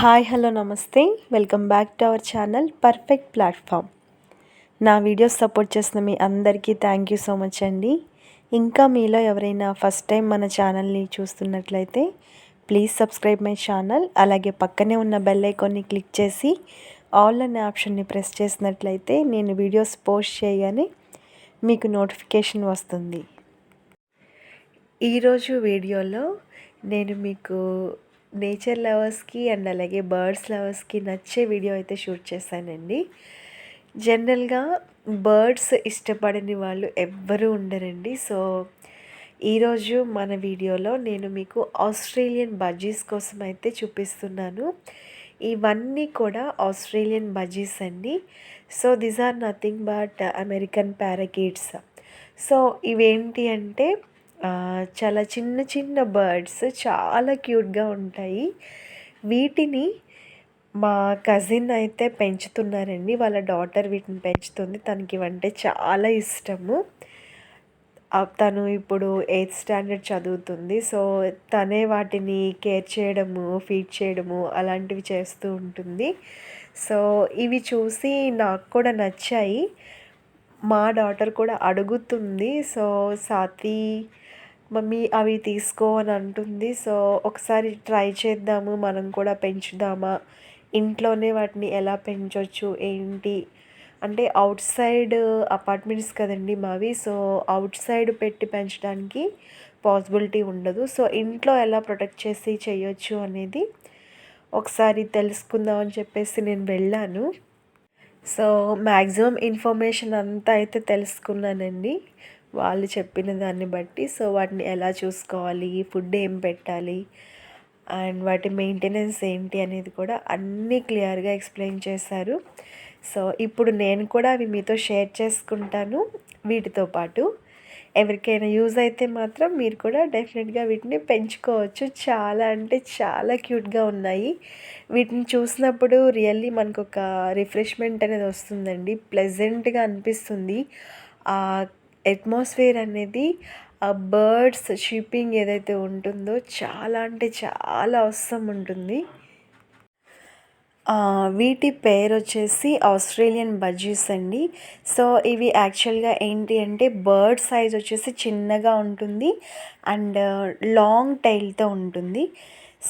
Hi hello నమస్తే welcome back to our channel perfect platform. నా videos support చేసిన మీ అందరికీ థ్యాంక్ యూ సో మచ్ అండి. ఇంకా మీలో ఎవరైనా ఫస్ట్ టైం మన ఛానల్ని చూస్తున్నట్లయితే ప్లీజ్ సబ్స్క్రైబ్ మై ఛానల్. అలాగే పక్కనే ఉన్న బెల్ ఐకాన్ని క్లిక్ చేసి ఆల్ అనే ఆప్షన్ని ప్రెస్ చేసినట్లయితే నేను వీడియోస్ పోస్ట్ చేయగానే మీకు నోటిఫికేషన్ వస్తుంది. ఈరోజు వీడియోలో నేను మీకు నేచర్ లవర్స్కి అండ్ అలాగే బర్డ్స్ లవర్స్కి నచ్చే వీడియో అయితే షూట్ చేశానండి. జనరల్గా బర్డ్స్ ఇష్టపడని వాళ్ళు ఎవ్వరూ ఉండరండి. సో ఈరోజు మన వీడియోలో నేను మీకు ఆస్ట్రేలియన్ బడ్జీస్ కోసం అయితే చూపిస్తున్నాను. ఇవన్నీ కూడా ఆస్ట్రేలియన్ బడ్జీస్ అండి. So these are nothing but American parakeets. So ఇవేంటి అంటే చాలా చిన్న చిన్న బర్డ్స్ చాలా క్యూట్గా ఉంటాయి. వీటిని మా కజిన్ అయితే పెంచుతున్నారండి. వాళ్ళ డాటర్ వీటిని పెంచుతుంది. తనకి ఇవంటే చాలా ఇష్టము. తను ఇప్పుడు 8th స్టాండర్డ్ చదువుతుంది. సో తనే వాటిని కేర్ చేయడము, ఫీడ్ చేయడము అలాంటివి చేస్తూ ఉంటుంది. సో ఇవి చూసి నాకు కూడా నచ్చాయి. మా డాటర్ కూడా అడుగుతుంది. సో సాత్వి మమ్మీ అవి తీసుకో అని అంటుంది. సో ఒకసారి ట్రై చేద్దాము, మనం కూడా పెంచుదామా, ఇంట్లోనే వాటిని ఎలా పెంచవచ్చు ఏంటి అంటే అవుట్ సైడ్ అపార్ట్మెంట్స్ కదండి మావి. సో అవుట్ సైడ్ పెట్టి పెంచడానికి పాసిబిలిటీ ఉండదు. సో ఇంట్లో ఎలా ప్రొటెక్ట్ చేసి చేయొచ్చు అనేది ఒకసారి తెలుసుకుందాం అని చెప్పేసి నేను వెళ్ళాను. సో మ్యాక్సిమం ఇన్ఫర్మేషన్ అంతా అయితే తెలుసుకున్నానండి వాళ్ళు చెప్పిన దాన్ని బట్టి. సో వాటిని ఎలా చూసుకోవాలి, ఫుడ్ ఏం పెట్టాలి అండ్ వాటి మెయింటెనెన్స్ ఏంటి అనేది కూడా అన్నీ క్లియర్గా ఎక్స్ప్లెయిన్ చేశారు. సో ఇప్పుడు నేను కూడా అవి మీతో షేర్ చేసుకుంటాను. వీటితో పాటు ఎవరికైనా యూజ్ అయితే మాత్రం మీరు కూడా డెఫినెట్గా వీటిని పెంచుకోవచ్చు. చాలా అంటే చాలా క్యూట్గా ఉన్నాయి. వీటిని చూసినప్పుడు రియల్లీ మనకు ఒక రిఫ్రెష్మెంట్ అనేది వస్తుందండి. ప్లెజెంట్గా అనిపిస్తుంది. ఆ అట్మాస్ఫియర్ అనేది, ఆ బర్డ్స్ షిప్పింగ్ ఏదైతే ఉంటుందో చాలా అంటే చాలా అవసరం ఉంటుంది. వీటి పేరు వచ్చేసి ఆస్ట్రేలియన్ బడ్జీస్ అండి. సో ఇవి యాక్చువల్గా ఏంటి అంటే బర్డ్ సైజ్ వచ్చేసి చిన్నగా ఉంటుంది అండ్ లాంగ్ టైల్తో ఉంటుంది.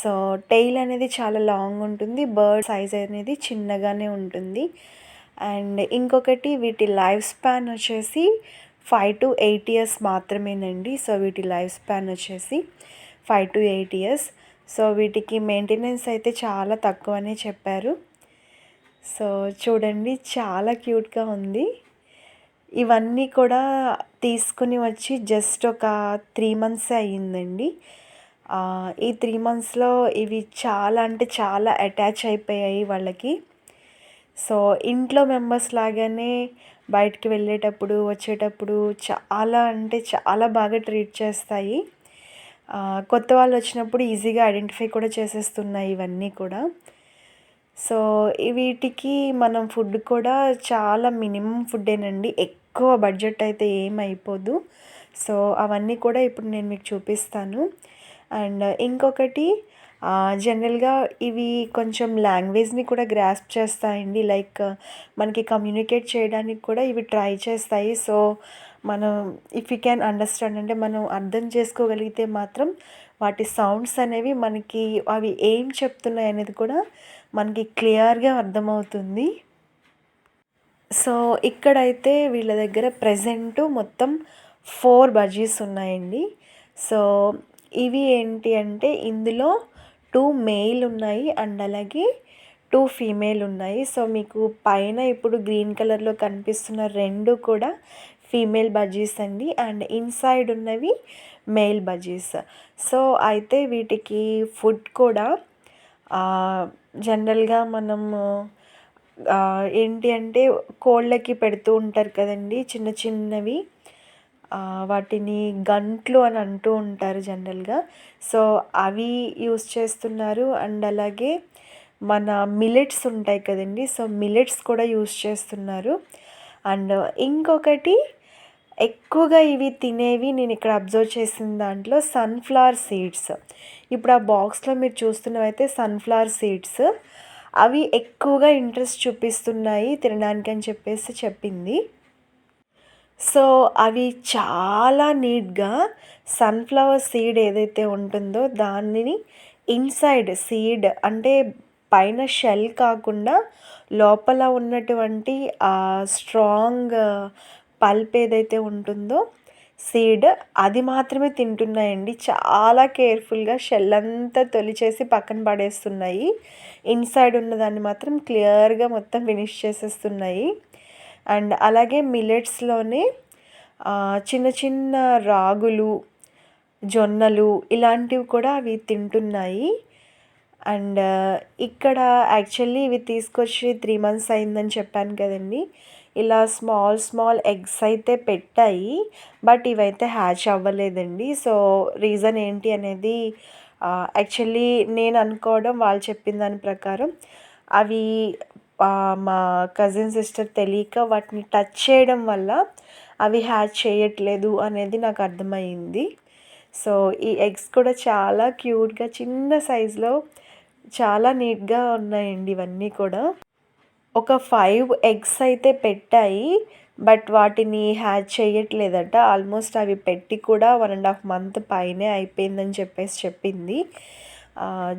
సో టైల్ అనేది చాలా లాంగ్ ఉంటుంది, బర్డ్ సైజ్ అనేది చిన్నగానే ఉంటుంది. అండ్ ఇంకొకటి వీటి లైఫ్ స్పాన్ వచ్చేసి 5 to 8 ఇయర్స్ మాత్రమేనండి. సో వీటి లైఫ్ స్పాన్ వచ్చేసి 5 to 8 ఇయర్స్. సో వీటికి మెయింటెనెన్స్ అయితే చాలా తక్కువనే చెప్పారు. సో చూడండి చాలా క్యూట్గా ఉంది. ఇవన్నీ కూడా తీసుకుని వచ్చి జస్ట్ ఒక 3 months అయ్యిందండి. ఈ 3 monthsలో ఇవి చాలా అంటే చాలా అటాచ్ అయిపోయాయి వాళ్ళకి. సో ఇంట్లో మెంబర్స్ లాగానే బయటికి వెళ్ళేటప్పుడు వచ్చేటప్పుడు చాలా అంటే చాలా బాగా ట్రీట్ చేస్తాయి. కొత్త వాళ్ళు వచ్చినప్పుడు ఈజీగా ఐడెంటిఫై కూడా చేసేస్తున్నాయి ఇవన్నీ కూడా. సో వీటికి మనం ఫుడ్ కూడా చాలా మినిమం ఫుడ్డేనండి, ఎక్కువ బడ్జెట్ అయితే ఏమైపోదు. సో అవన్నీ కూడా ఇప్పుడు నేను మీకు చూపిస్తాను. అండ్ ఇంకొకటి జనరల్గా ఇవి కొంచెం లాంగ్వేజ్ని కూడా గ్రాస్ప్ చేస్తాయండి. లైక్ మనకి కమ్యూనికేట్ చేయడానికి కూడా ఇవి ట్రై చేస్తాయి. సో మనం ఇఫ్ యూ క్యాన్ అండర్స్టాండ్ అంటే మనం అర్థం చేసుకోగలిగితే మాత్రం వాటి సౌండ్స్ అనేవి మనకి అవి ఏం చెప్తున్నాయి అనేది కూడా మనకి క్లియర్గా అర్థమవుతుంది. సో ఇక్కడైతే వీళ్ళ దగ్గర ప్రెజెంట్ మొత్తం 4 బడ్జీస్ ఉన్నాయండి. సో ఇవి ఏంటి అంటే ఇందులో 2 మేల్ ఉన్నాయి అండ్ అలాగే 2 ఫీమేల్ ఉన్నాయి. సో మీకు పైన ఇప్పుడు గ్రీన్ కలర్లో కనిపిస్తున్న 2 కూడా ఫీమేల్ బడ్జీస్ అండి అండ్ ఇన్సైడ్ ఉన్నవి మేల్ బడ్జీస్. సో అయితే వీటికి ఫుడ్ కూడా జనరల్గా మనము ఏంటి అంటే కోళ్ళకి పెడుతూ ఉంటారు కదండి చిన్న చిన్నవి, వాటిని గంట్లు అని అంటూ ఉంటారు జనరల్గా. సో అవి యూస్ చేస్తున్నారు అండ్ అలాగే మన మిల్లెట్స్ ఉంటాయి కదండి. సో మిల్లెట్స్ కూడా యూస్ చేస్తున్నారు. అండ్ ఇంకొకటి ఎక్కువగా ఇవి తినేవి నేను ఇక్కడ అబ్జర్వ్ చేసిన దాంట్లో సన్‌ఫ్లవర్ సీడ్స్. ఇప్పుడు ఆ బాక్స్‌లో మీరు చూస్తున్నవైతే సన్‌ఫ్లవర్ సీడ్స్. అవి ఎక్కువగా ఇంట్రెస్ట్ చూపిస్తున్నాయి తినడానికి అని చెప్పేసి చెప్పింది. సో, అవి చాలా నీట్‌గా సన్‌ఫ్లవర్ సీడ్ ఏదైతే ఉంటుందో దానిని ఇన్‌సైడ్ సీడ్ అంటే పైన షెల్ కాకుండా లోపల ఉన్నటువంటి స్ట్రాంగ్ పల్ప్ ఏదైతే ఉంటుందో సీడ్ అది మాత్రమే తింటున్నాయండి. చాలా కేర్‌ఫుల్‌గా షెల్ అంతా తొలిచేసి పక్కన పడేస్తున్నాయి. ఇన్‌సైడ్ ఉన్నదాన్ని మాత్రం క్లియర్‌గా మొత్తం ఫినిష్ చేసేస్తున్నాయి. అండ్ అలాగే మిల్లెట్స్‌లోనే చిన్న చిన్న రాగులు, జొన్నలు ఇలాంటివి కూడా అవి తింటున్నాయి. అండ్ ఇక్కడ యాక్చువల్లీ ఇవి తీసుకొచ్చి 3 మంత్స్ అయిందని చెప్పాను కదండీ! ఇలా స్మాల్ స్మాల్ ఎగ్స్ అయితే పెట్టాయి. బట్ ఇవైతే హ్యాచ్ అవ్వలేదండి. సో, రీజన్ ఏంటి అనేది యాక్చువల్లీ నేను అనుకోవడం వాళ్ళు చెప్పిన దాని ప్రకారం అవి మా కజిన్ సిస్టర్ తెలియక వాటిని టచ్ చేయడం వల్ల అవి హ్యాచ్ చేయట్లేదు అనేది నాకు అర్థమయింది. సో, ఈ ఎగ్స్ కూడా చాలా క్యూట్‌గా చిన్న సైజులో చాలా నీట్‌గా ఉన్నాయండి ఇవన్నీ కూడా. ఒక 5 ఎగ్స్ అయితే పెట్టాయి. బట్ వాటిని హ్యాచ్ చేయట్లేదట. ఆల్మోస్ట్ అవి పెట్టి కూడా 1 ½ మంత్ పైనే అయిపోయిందని చెప్పేసి చెప్పింది.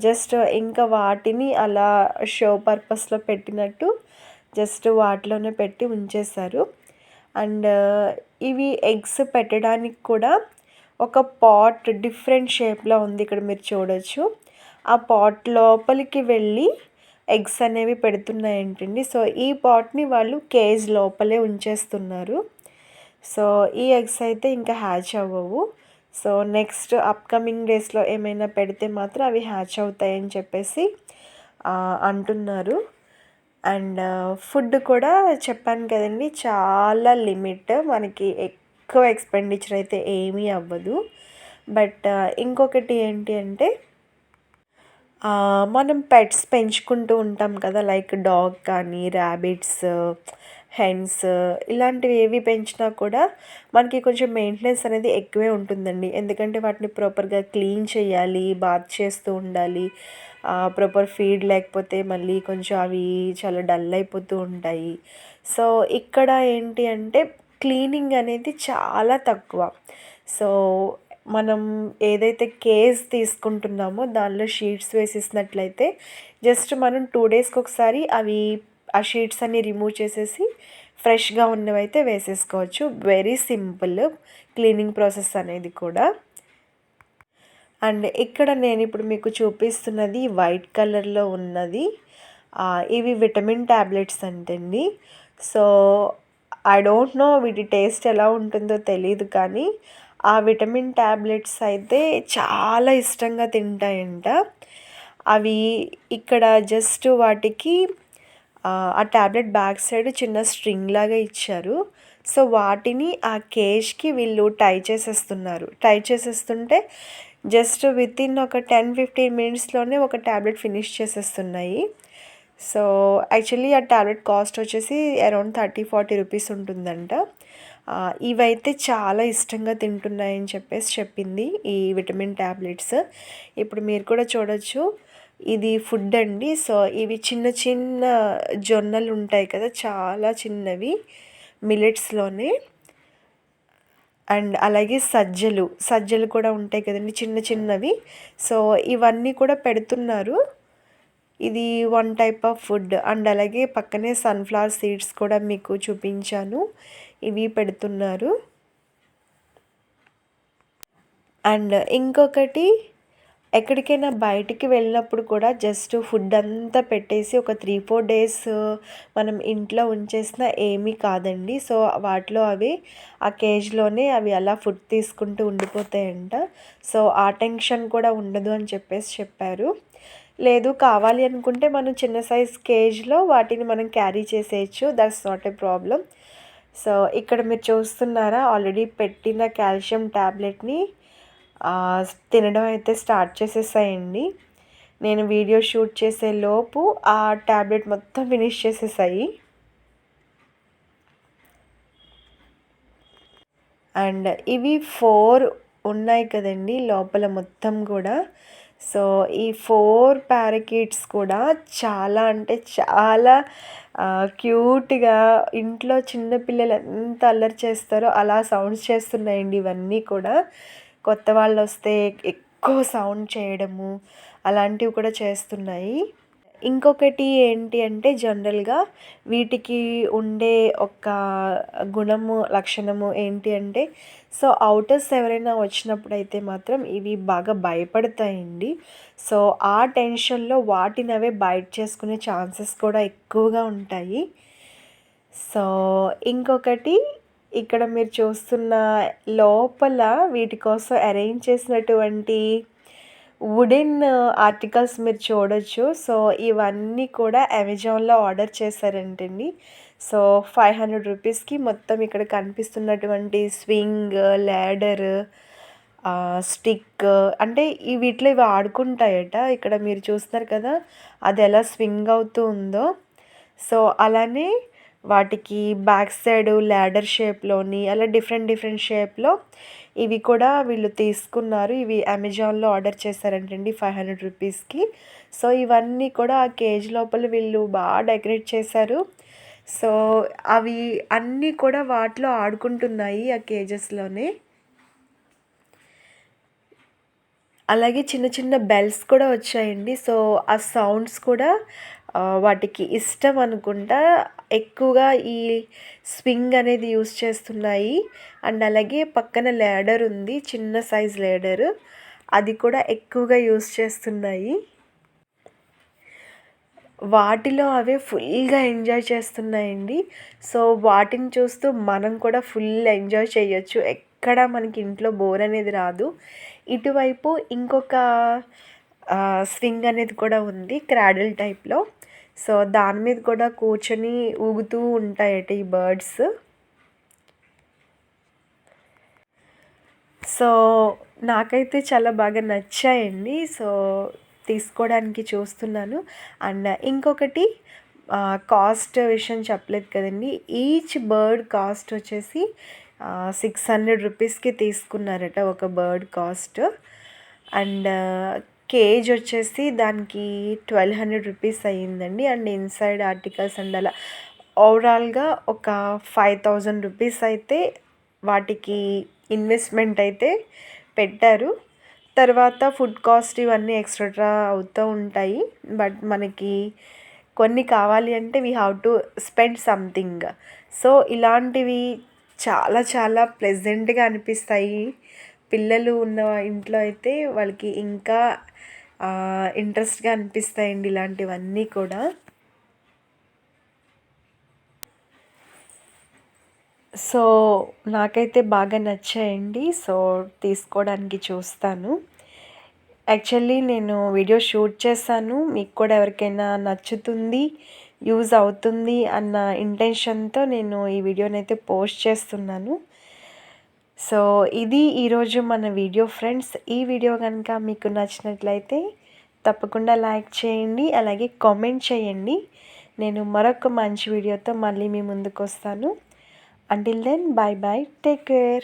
జస్ట్ ఇంకా వాటిని అలా షో పర్పస్‌లో పెట్టినట్టు జస్ట్ వాటిలోనే పెట్టి ఉంచేశారు. అండ్ ఇవి ఎగ్స్ పెట్టడానికి కూడా ఒక పాట్ డిఫరెంట్ షేప్‌లో ఉంది. ఇక్కడ మీరు చూడొచ్చు. ఆ పాట్ లోపలికి వెళ్ళి ఎగ్స్ అనేవి పెడుతున్నాయంటండి. సో, ఈ పాట్‌ని వాళ్ళు కేజ్ లోపలే ఉంచేస్తున్నారు. సో, ఈ ఎగ్స్ అయితే ఇంకా హ్యాచ్ అవ్వవు. సో, నెక్స్ట్ అప్‌కమింగ్ డేస్‌లో ఏమైనా పెడితే మాత్రం అవి హ్యాచ్ అవుతాయని చెప్పేసి అంటున్నారు. అండ్ ఫుడ్ కూడా చెప్పాను కదండీ! చాలా లిమిట్. మనకి ఎక్కువ ఎక్స్‌పెండిచర్ అయితే ఏమీ అవ్వదు. బట్ ఇంకొకటి ఏంటి అంటే మనం పెట్స్ పెంచుకుంటూ ఉంటాం కదా! లైక్ డాగ్ కానీ, ర్యాబిట్స్, హెన్స్ ఇలాంటివి ఏవి పెంచినా కూడా మనకి కొంచెం మెయింటెనెన్స్ అనేది ఎక్కువే ఉంటుందండి. ఎందుకంటే వాటిని ప్రాపర్‌గా క్లీన్ చేయాలి, బాత్ చేస్తూ ఉండాలి. ప్రాపర్ ఫీడ్ లేకపోతే మళ్ళీ కొంచెం అవి చాలా డల్ అయిపోతూ ఉంటాయి. సో, ఇక్కడ ఏంటి అంటే క్లీనింగ్ అనేది చాలా తక్కువ. సో, మనం ఏదైతే కేజ్ తీసుకుంటున్నామో దానిలో షీట్స్ వేసేసినట్లయితే జస్ట్ మనం 2 డేస్‌కి ఒకసారి ఆ షీట్స్ అన్నీ రిమూవ్ చేసేసి ఫ్రెష్‌గా ఉన్నవైతే వేసేసుకోవచ్చు. వెరీ సింపుల్ క్లీనింగ్ ప్రాసెస్ అనేది కూడా. అండ్ ఇక్కడ నేను ఇప్పుడు మీకు చూపిస్తున్నది వైట్ కలర్‌లో ఉన్నది. ఇవి విటమిన్ టాబ్లెట్స్ అంటండి. సో, ఐ డోంట్ నో వీటి టేస్ట్ ఎలా ఉంటుందో తెలీదు కానీ ఆ విటమిన్ టాబ్లెట్స్ అయితే చాలా ఇష్టంగా తింటాయంట. అవి ఇక్కడ జస్ట్ వాటికి ఆ టాబ్లెట్ బ్యాక్ సైడ్ చిన్న స్ట్రింగ్ లాగా ఇచ్చారు. సో, వాటిని ఆ కేజ్‌కి వీళ్ళు టై చేసేస్తున్నారు. టై చేసేస్తుంటే జస్ట్ వితిన్ ఒక 10, 15 మినిట్స్‌లోనే ఒక టాబ్లెట్ ఫినిష్ చేసేస్తున్నాయి. సో, యాక్చువల్లీ ఆ టాబ్లెట్ కాస్ట్ వచ్చేసి అరౌండ్ 30, 40 రూపీస్ ఉంటుందంట. ఇవైతే చాలా ఇష్టంగా తింటున్నాయని చెప్పేసి చెప్పింది ఈ విటమిన్ టాబ్లెట్స్. ఇప్పుడు మీరు కూడా చూడొచ్చు. ఇది ఫుడ్ అండి. సో, ఇవి చిన్న చిన్న జొన్నలు ఉంటాయి కదా! చాలా చిన్నవి మిల్లెట్స్‌లోనే. అండ్ అలాగే సజ్జలు కూడా ఉంటాయి కదండీ చిన్న చిన్నవి. సో, ఇవన్నీ కూడా పెడుతున్నారు. ఇది one type of food. And అలాగే పక్కనే సన్‌ఫ్లవర్ సీడ్స్ కూడా మీకు చూపించాను. ఇవి పెడుతున్నారు. అండ్ ఇంకొకటి ఎక్కడికైనా బయటికి వెళ్ళినప్పుడు కూడా జస్ట్ ఫుడ్ అంతా పెట్టేసి ఒక 3, 4 డేస్ మనం ఇంట్లో ఉంచేసినా ఏమీ కాదండి. సో, వాటిలో అవి ఆ కేజ్‌లోనే అవి అలా ఫుడ్ తీసుకుంటూ ఉండిపోతాయంట. సో, ఆ టెన్షన్ కూడా ఉండదు అని చెప్పేసి చెప్పారు. లేదు కావాలి అనుకుంటే మనం చిన్న సైజ్ కేజ్‌లో వాటిని మనం క్యారీ చేసేయచ్చు. That's not a problem. So, ఇక్కడ మీరు చూస్తున్నారా ఆల్రెడీ పెట్టిన కాల్షియం టాబ్లెట్‌ని తినడం అయితే స్టార్ట్ చేసేసాయండి. నేను వీడియో షూట్ చేసే లోపు ఆ టాబ్లెట్ మొత్తం ఫినిష్ చేసేసాయి. అండ్ ఇవి 4 ఉన్నాయి కదండి లోపల మొత్తం కూడా. సో ఈ 4 ప్యారకిట్స్ కూడా చాలా అంటే చాలా క్యూట్గా, ఇంట్లో చిన్న పిల్లలు ఎంత అల్లరి చేస్తారో అలా సౌండ్స్ చేస్తున్నాయండి ఇవన్నీ కూడా. కొత్త వాళ్ళు వస్తే ఎక్కువ సౌండ్ చేయడము అలాంటివి కూడా చేస్తున్నాయి. ఇంకొకటి ఏంటి అంటే జనరల్‌గా వీటికి ఉండే ఒక గుణము, లక్షణము ఏంటి అంటే, సో ఔటర్స్ ఎవరైనా వచ్చినప్పుడైతే మాత్రం ఇవి బాగా భయపడతాయండి. సో ఆ టెన్షన్‌లో వాటినవే బైట్ చేసుకునే ఛాన్సెస్ కూడా ఎక్కువగా ఉంటాయి. సో ఇంకొకటి ఇక్కడ మీరు చూస్తున్న లోపల వీటి కోసం అరేంజ్ చేసినటువంటి వుడెన్ ఆర్టికల్స్ మీరు చూడొచ్చు. సో ఇవన్నీ కూడా అమెజాన్‌లో ఆర్డర్ చేశారంటండి. సో 500 రూపీస్‌కి మొత్తం ఇక్కడ కనిపిస్తున్నటువంటి స్వింగ్, ల్యాడర్, స్టిక్ అంటే వీటిలో ఇవి ఆడుకుంటాయట. ఇక్కడ మీరు చూస్తున్నారు కదా! అది ఎలా స్వింగ్ అవుతూ ఉందో. సో అలానే వాటికి బ్యాక్ సైడ్ ల్యాడర్ షేప్‌లోని అలా డిఫరెంట్ డిఫరెంట్ షేప్‌లో ఇవి కూడా వీళ్ళు తీసుకున్నారు. ఇవి అమెజాన్‌లో ఆర్డర్ చేశారంటండి 500 రూపీస్‌కి. సో ఇవన్నీ కూడా ఆ కేజ్ లోపల వీళ్ళు డెకరేట్ చేశారు. సో అవి అన్నీ కూడా వాటిలో ఆడుకుంటున్నాయి ఆ కేజెస్‌లోనే. అలాగే చిన్న చిన్న బెల్స్ కూడా వచ్చాయండి. సో ఆ సౌండ్స్ కూడా వాటికి ఇష్టం అనుకుంటా. ఎక్కువగా ఈ స్వింగ్ అనేది యూజ్ చేస్తున్నాయి. అండ్ అలాగే పక్కన ల్యాడర్ ఉంది. చిన్న సైజ్ ల్యాడర్. అది కూడా ఎక్కువగా యూజ్ చేస్తున్నాయి. వాటిలో అవే ఫుల్‌గా ఎంజాయ్ చేస్తున్నాయండి. సో వాటిని చూస్తూ మనం కూడా ఫుల్ ఎంజాయ్ చేయొచ్చు. ఎక్కడ మనకి ఇంట్లో బోర్ అనేది రాదు. ఇటువైపు ఇంకొక స్వింగ్ అనేది కూడా ఉంది క్రాడిల్ టైప్‌లో. సో దాని మీద కూడా కూర్చొని ఊగుతూ ఉంటాయట ఈ బర్డ్స్. సో నాకైతే చాలా బాగా నచ్చాయండి. సో తీసుకోవడానికి చూస్తున్నాను. అండ్ ఇంకొకటి కాస్ట్ విషయం చెప్పలేదు కదండి. ఈచ్ బర్డ్ కాస్ట్ వచ్చేసి 600 రూపీస్‌కి తీసుకున్నారట ఒక బర్డ్ కాస్ట్. అండ్ కేజ్ వచ్చేసి దానికి 1200 రూపీస్ అయ్యిందండి. అండ్ ఇన్సైడ్ ఆర్టికల్స్ అండ్ అలా ఓవరాల్‌గా ఒక 5000 రూపీస్ అయితే వాటికి ఇన్వెస్ట్మెంట్ అయితే పెట్టారు. తర్వాత ఫుడ్ కాస్ట్ ఇవన్నీ ఎక్స్ట్రా అవుతూ ఉంటాయి. బట్ మనకి కొన్ని కావాలి అంటే we have to spend something. So ఇలాంటివి చాలా చాలా ప్లెజెంట్‌గా అనిపిస్తాయి. పిల్లలు ఉన్న ఇంట్లో అయితే వాళ్ళకి ఇంకా ఇంట్రెస్ట్‌గా అనిపిస్తాయండి ఇలాంటివన్నీ కూడా. సో నాకైతే బాగా నచ్చాయండి. సో తీసుకోవడానికి చూస్తాను. యాక్చువల్లీ నేను వీడియో షూట్ చేశాను. మీకు కూడా ఎవరికైనా నచ్చుతుంది, యూజ్ అవుతుంది అన్న ఇంటెన్షన్‌తో నేను ఈ వీడియోనైతే పోస్ట్ చేస్తున్నాను. సో ఇది ఈరోజు మన వీడియో ఫ్రెండ్స్. ఈ వీడియో కనుక మీకు నచ్చినట్లయితే తప్పకుండా లైక్ చేయండి. అలాగే కామెంట్ చేయండి. నేను మరొక మంచి వీడియోతో మళ్ళీ మీ ముందుకు వస్తాను. Until then, bye bye. Take care.